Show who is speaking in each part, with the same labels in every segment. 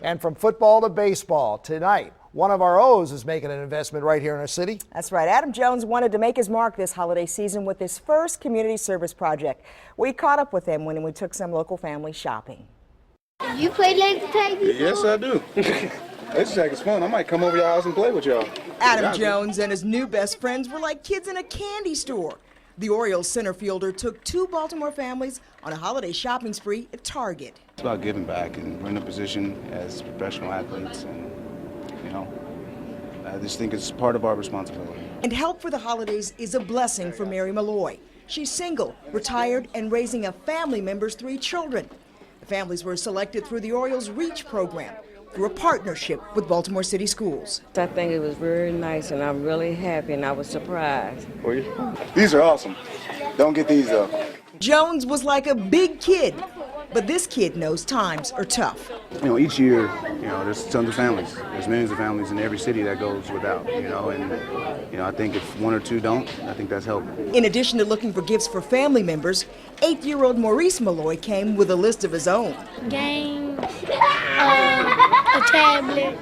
Speaker 1: And from football to baseball, tonight, one of our O's is making an investment right here in our city.
Speaker 2: That's right. Adam Jones wanted to make his mark this holiday season with his first community service project. We caught up with him when we took some local families shopping.
Speaker 3: You play laser tag before?
Speaker 4: Yes, I do. Laser tag is fun. I might come over your house and play with y'all.
Speaker 2: Adam Jones and his new best friends were like kids in a candy store. The Orioles center fielder took two Baltimore families on a holiday shopping spree at Target.
Speaker 4: It's about giving back, and we're in a position as professional athletes, and I just think it's part of our responsibility.
Speaker 2: And help for the holidays is a blessing for Mary Malloy. She's single, retired, and raising a family member's 3 children. The families were selected through the Orioles Reach program, through a partnership with Baltimore City Schools.
Speaker 5: I think it was very nice, and I'm really happy, and I was surprised.
Speaker 4: Were you? These are awesome. Don't get these up.
Speaker 2: Jones was like a big kid, but this kid knows times are tough.
Speaker 4: Each year, there's tons of families. There's millions of families in every city that goes without, and I think if 1 or 2 don't, I think that's helping.
Speaker 2: In addition to looking for gifts for family members, 8-year-old Maurice Malloy came with a list of his own.
Speaker 3: Games, a tablet,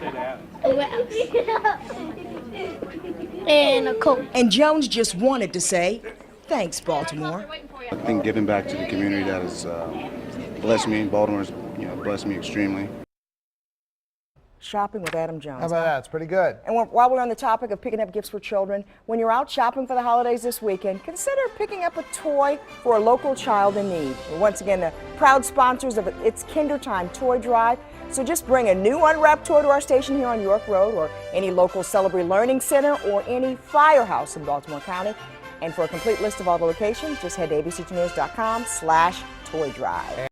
Speaker 3: and a Coke.
Speaker 2: And Jones just wanted to say, thanks, Baltimore.
Speaker 4: I think giving back to the community that has blessed me, Baltimore's blessed me extremely.
Speaker 2: Shopping with Adam Jones.
Speaker 1: How about that? It's pretty good.
Speaker 2: And while we're on the topic of picking up gifts for children, when you're out shopping for the holidays this weekend, consider picking up a toy for a local child in need. We're once again the proud sponsors of It's Kindertime Toy Drive. So just bring a new unwrapped toy to our station here on York Road, or any local Celebrate Learning Center, or any firehouse in Baltimore County. And for a complete list of all the locations, just head to abc2news.com/toy drive.